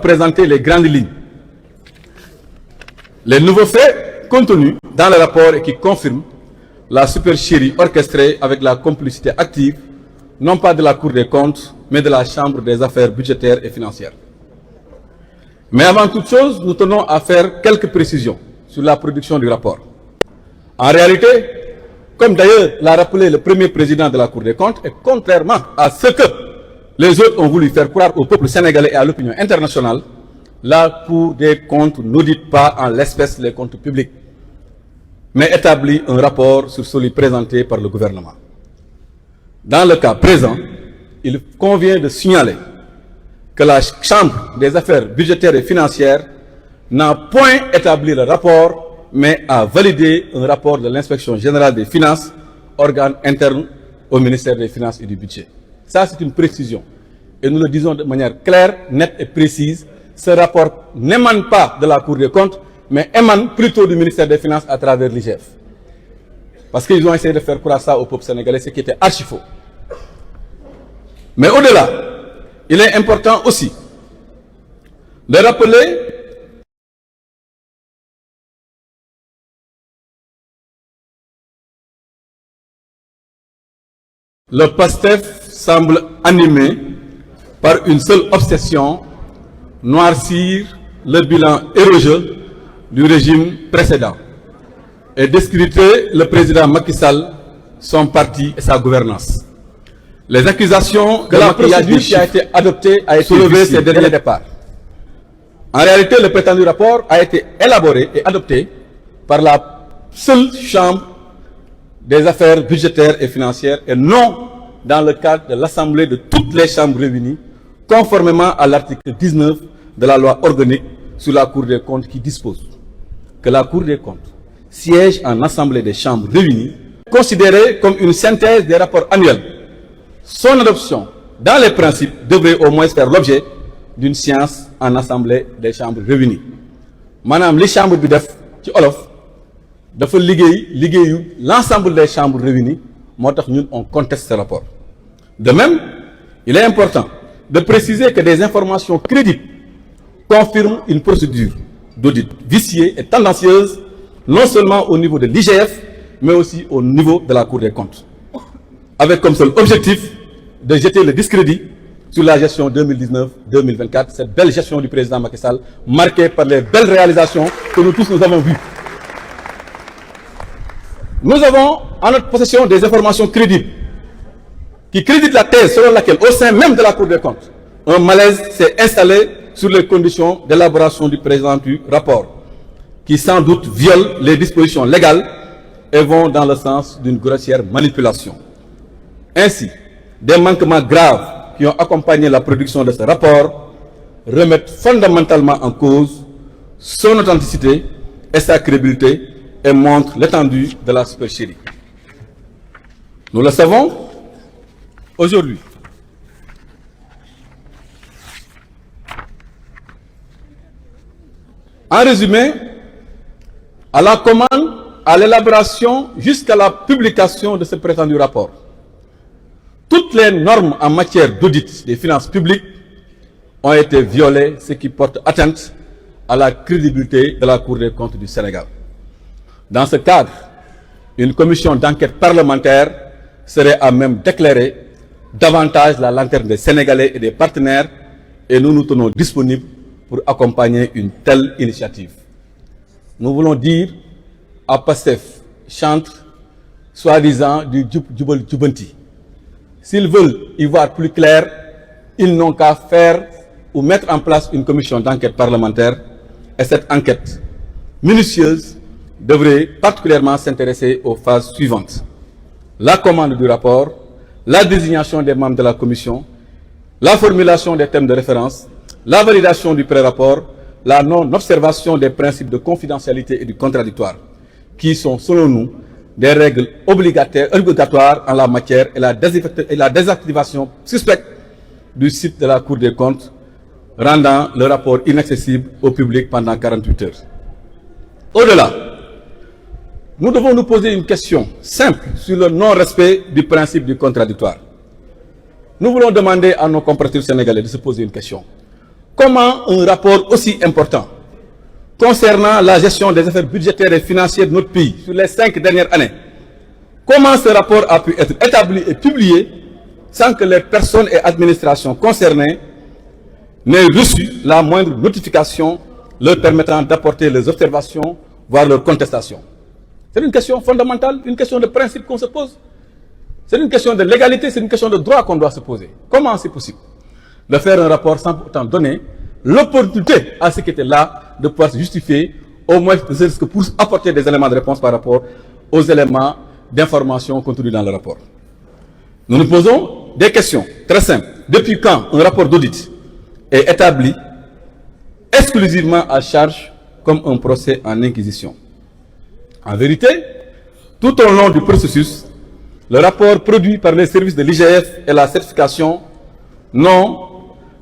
Présenter les grandes lignes. Les nouveaux faits contenus dans le rapport et qui confirment la supercherie orchestrée avec la complicité active, non pas de la Cour des comptes, mais de la Chambre des affaires budgétaires et financières. Mais avant toute chose, nous tenons à faire quelques précisions sur la production du rapport. En réalité, comme d'ailleurs l'a rappelé le premier président de la Cour des comptes, et contrairement à ce que les autres ont voulu faire croire au peuple sénégalais et à l'opinion internationale, la Cour des comptes n'audite pas en l'espèce les comptes publics, mais établit un rapport sur celui présenté par le gouvernement. Dans le cas présent, il convient de signaler que la Chambre des affaires budgétaires et financières n'a point établi le rapport, mais a validé un rapport de l'inspection générale des finances, organe interne au ministère des Finances et du Budget. Ça, c'est une précision. Et nous le disons de manière claire, nette et précise. Ce rapport n'émane pas de la Cour des comptes, mais émane plutôt du ministère des Finances à travers l'IGF. Parce qu'ils ont essayé de faire croire ça au peuple sénégalais, ce qui était archi faux. Mais au-delà, il est important aussi de rappeler le PASTEF semble animé par une seule obsession, noircir le bilan érogeux du régime précédent et discréditer le président Macky Sall, son parti et sa gouvernance. Les accusations que la procédure qui a été adoptée a été soulevée ces derniers départs. En réalité, le prétendu rapport a été élaboré et adopté par la seule Chambre des affaires budgétaires et financières et non dans le cadre de l'Assemblée de toutes les chambres réunies, conformément à l'article 19 de la loi organique sur la Cour des comptes qui dispose que la Cour des comptes siège en Assemblée des chambres réunies, considérée comme une synthèse des rapports annuels. Son adoption, dans les principes, devrait au moins faire l'objet d'une séance en Assemblée des chambres réunies. Madame, les chambres bi def ci olof dafa liggéeyu l'ensemble des chambres réunies. Nous, on conteste ce rapport. De même, il est important de préciser que des informations crédibles confirment une procédure d'audit viciée et tendancieuse, non seulement au niveau de l'IGF, mais aussi au niveau de la Cour des comptes, avec comme seul objectif de jeter le discrédit sur la gestion 2019-2024, cette belle gestion du président Macky Sall, marquée par les belles réalisations que nous tous nous avons vues. Nous avons en notre possession des informations crédibles qui créditent la thèse selon laquelle, au sein même de la Cour des comptes, un malaise s'est installé sur les conditions d'élaboration du présent du rapport, qui sans doute violent les dispositions légales et vont dans le sens d'une grossière manipulation. Ainsi, des manquements graves qui ont accompagné la production de ce rapport remettent fondamentalement en cause son authenticité et sa crédibilité et montre l'étendue de la supercherie. Nous le savons aujourd'hui. En résumé, à la commande, à l'élaboration jusqu'à la publication de ce prétendu rapport, toutes les normes en matière d'audit des finances publiques ont été violées, ce qui porte atteinte à la crédibilité de la Cour des comptes du Sénégal. Dans ce cadre, une commission d'enquête parlementaire serait à même d'éclairer davantage la lanterne des Sénégalais et des partenaires et nous nous tenons disponibles pour accompagner une telle initiative. Nous voulons dire à PASTEF, chantre, soi-disant du Jubal Jubanti. S'ils veulent y voir plus clair, ils n'ont qu'à faire ou mettre en place une commission d'enquête parlementaire et cette enquête minutieuse devrait particulièrement s'intéresser aux phases suivantes. La commande du rapport, la désignation des membres de la commission, la formulation des thèmes de référence, la validation du pré-rapport, la non-observation des principes de confidentialité et du contradictoire, qui sont, selon nous, des règles obligatoires en la matière et la désactivation suspecte du site de la Cour des comptes, rendant le rapport inaccessible au public pendant 48 heures. Au-delà, nous devons nous poser une question simple sur le non-respect du principe du contradictoire. Nous voulons demander à nos compatriotes sénégalais de se poser une question. comment un rapport aussi important concernant la gestion des affaires budgétaires et financières de notre pays sur les 5 dernières années, comment ce rapport a pu être établi et publié sans que les personnes et administrations concernées n'aient reçu la moindre notification leur permettant d'apporter les observations, voire leurs contestations? C'est une question fondamentale, une question de principe qu'on se pose. C'est une question de légalité, c'est une question de droit qu'on doit se poser. Comment c'est possible de faire un rapport sans pourtant donner l'opportunité à ceux qui étaient là de pouvoir se justifier, au moins que pour apporter des éléments de réponse par rapport aux éléments d'information contenus dans le rapport? Nous nous posons des questions très simples. Depuis quand un rapport d'audit est établi exclusivement à charge comme un procès en inquisition? En vérité, tout au long du processus, le rapport produit par les services de l'IGF et la certification n'ont,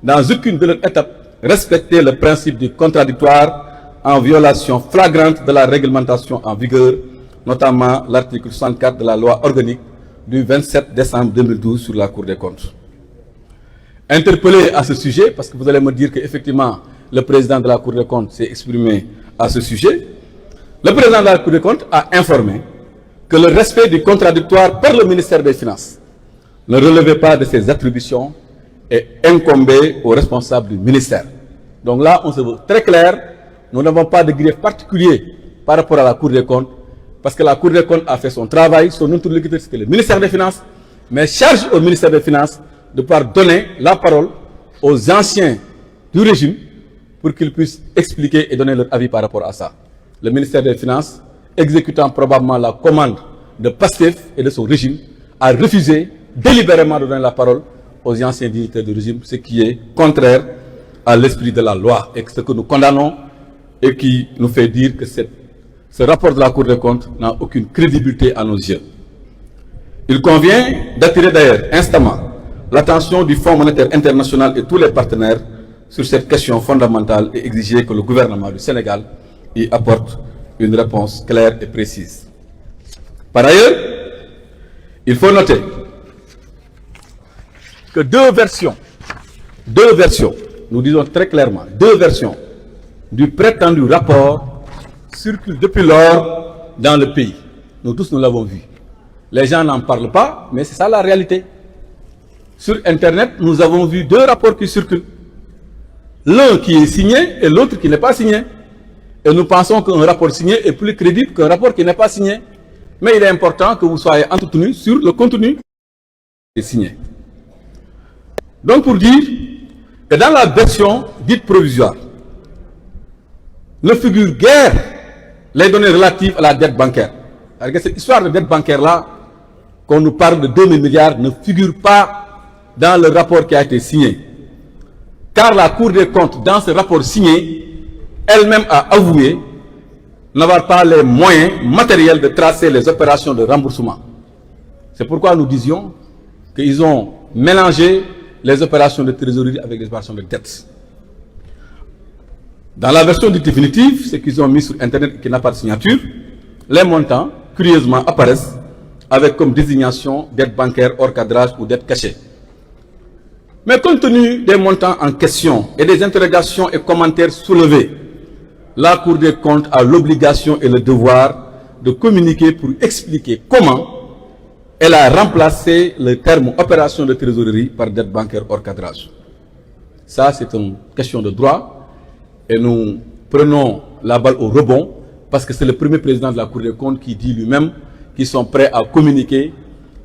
dans aucune de leurs étapes, respecté le principe du contradictoire en violation flagrante de la réglementation en vigueur, notamment l'article 64 de la loi organique du 27 décembre 2012 sur la Cour des comptes. Interpellé à ce sujet, parce que vous allez me dire qu'effectivement, le président de la Cour des comptes s'est exprimé à ce sujet, le président de la Cour des comptes a informé que le respect du contradictoire par le ministère des Finances ne relevait pas de ses attributions et incombait aux responsables du ministère. Donc là, on se veut très clair, nous n'avons pas de grief particulier par rapport à la Cour des comptes, parce que la Cour des comptes a fait son travail, son interlocuteur c'était le ministère des Finances, mais charge au ministère des Finances de pouvoir donner la parole aux anciens du régime pour qu'ils puissent expliquer et donner leur avis par rapport à ça. Le ministère des Finances, exécutant probablement la commande de Pastef et de son régime, a refusé délibérément de donner la parole aux anciens dignitaires du régime, ce qui est contraire à l'esprit de la loi et ce que nous condamnons et qui nous fait dire que ce rapport de la Cour des comptes n'a aucune crédibilité à nos yeux. Il convient d'attirer d'ailleurs instamment l'attention du Fonds monétaire international et tous les partenaires sur cette question fondamentale et exiger que le gouvernement du Sénégal y apporte une réponse claire et précise. Par ailleurs, il faut noter que deux versions, nous disons très clairement, deux versions du prétendu rapport circulent depuis lors dans le pays. Nous tous, nous l'avons vu. Les gens n'en parlent pas, mais c'est ça la réalité. Sur Internet, nous avons vu deux rapports qui circulent. L'un qui est signé et l'autre qui n'est pas signé. Et nous pensons qu'un rapport signé est plus crédible qu'un rapport qui n'est pas signé. Mais il est important que vous soyez entretenus sur le contenu qui est signé. Donc pour dire que dans la version dite provisoire, ne figure guère les données relatives à la dette bancaire. Alors, cette histoire de dette bancaire-là, qu'on nous parle de 2000 milliards, ne figure pas dans le rapport qui a été signé. Car la Cour des comptes, dans ce rapport signé, elle-même a avoué n'avoir pas les moyens matériels de tracer les opérations de remboursement. C'est pourquoi nous disions qu'ils ont mélangé les opérations de trésorerie avec les opérations de dette. Dans la version définitive, ce qu'ils ont mis sur Internet qui n'a pas de signature, les montants, curieusement, apparaissent avec comme désignation dette bancaire hors cadrage ou dette cachée. Mais compte tenu des montants en question et des interrogations et commentaires soulevés, la Cour des comptes a l'obligation et le devoir de communiquer pour expliquer comment elle a remplacé le terme opération de trésorerie par dette bancaire hors cadrage. Ça, c'est une question de droit et nous prenons la balle au rebond parce que c'est le premier président de la Cour des comptes qui dit lui-même qu'ils sont prêts à communiquer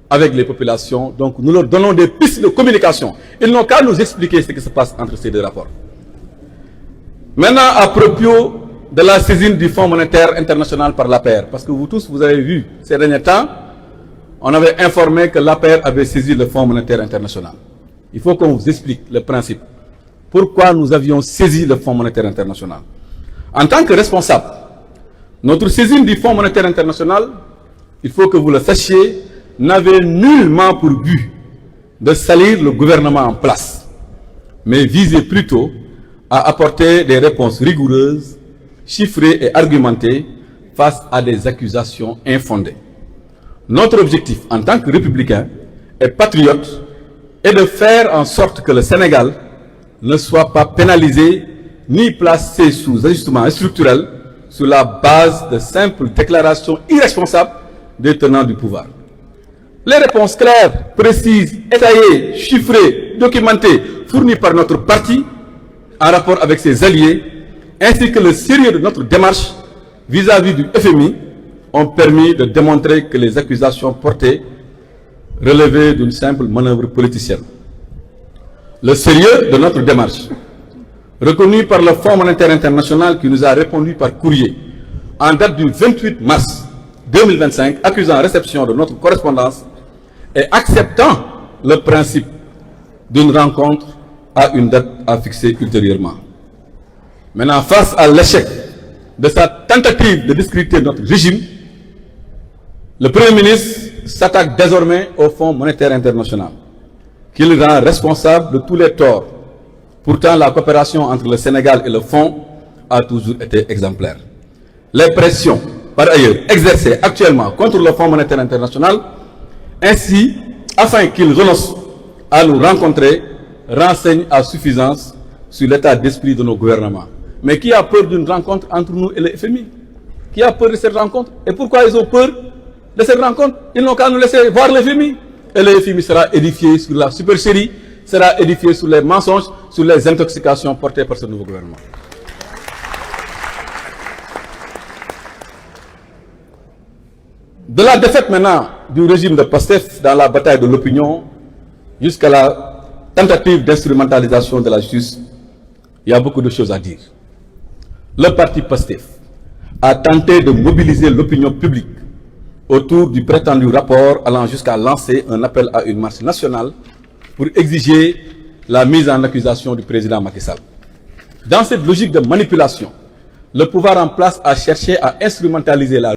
avec les populations. Donc nous leur donnons des pistes de communication. Ils n'ont qu'à nous expliquer ce qui se passe entre ces deux rapports. Maintenant, à propos de la saisine du Fonds monétaire international par l'APR, parce que vous tous, vous avez vu ces derniers temps, on avait informé que l'APR avait saisi le Fonds monétaire international. Il faut qu'on vous explique le principe. Pourquoi nous avions saisi le Fonds monétaire international? En tant que responsable, notre saisine du Fonds monétaire international, il faut que vous le sachiez, n'avait nullement pour but de salir le gouvernement en place, mais visait plutôt à apporter des réponses rigoureuses, chiffrées et argumentées face à des accusations infondées. Notre objectif en tant que républicain et patriote est de faire en sorte que le Sénégal ne soit pas pénalisé ni placé sous ajustement structurel sur la base de simples déclarations irresponsables des tenants du pouvoir. Les réponses claires, précises, étayées, chiffrées, documentées, fournies par notre parti en rapport avec ses alliés, ainsi que le sérieux de notre démarche vis-à-vis du FMI, ont permis de démontrer que les accusations portées relevaient d'une simple manœuvre politicienne. Le sérieux de notre démarche, reconnu par le Fonds monétaire international qui nous a répondu par courrier en date du 28 mars 2025, accusant réception de notre correspondance et acceptant le principe d'une rencontre à une date à fixer ultérieurement. Maintenant, face à l'échec de sa tentative de discréditer notre régime, le Premier ministre s'attaque désormais au Fonds monétaire international, qu'il rend responsable de tous les torts. Pourtant, la coopération entre le Sénégal et le Fonds a toujours été exemplaire. Les pressions, par ailleurs, exercées actuellement contre le Fonds monétaire international, ainsi, afin qu'il renonce à nous rencontrer, renseignent à suffisance sur l'état d'esprit de nos gouvernements. Mais qui a peur d'une rencontre entre nous et le FMI? Qui a peur de cette rencontre? Et pourquoi ils ont peur de cette rencontre? Ils n'ont qu'à nous laisser voir le FMI. Et le FMI sera édifié sur la supercherie, sera édifié sur les mensonges, sur les intoxications portées par ce nouveau gouvernement. De la défaite maintenant du régime de PASTEF dans la bataille de l'opinion jusqu'à la tentative d'instrumentalisation de la justice, il y a beaucoup de choses à dire. Le parti PASTEF a tenté de mobiliser l'opinion publique autour du prétendu rapport allant jusqu'à lancer un appel à une marche nationale pour exiger la mise en accusation du président Macky Sall. Dans cette logique de manipulation, le pouvoir en place a cherché à instrumentaliser la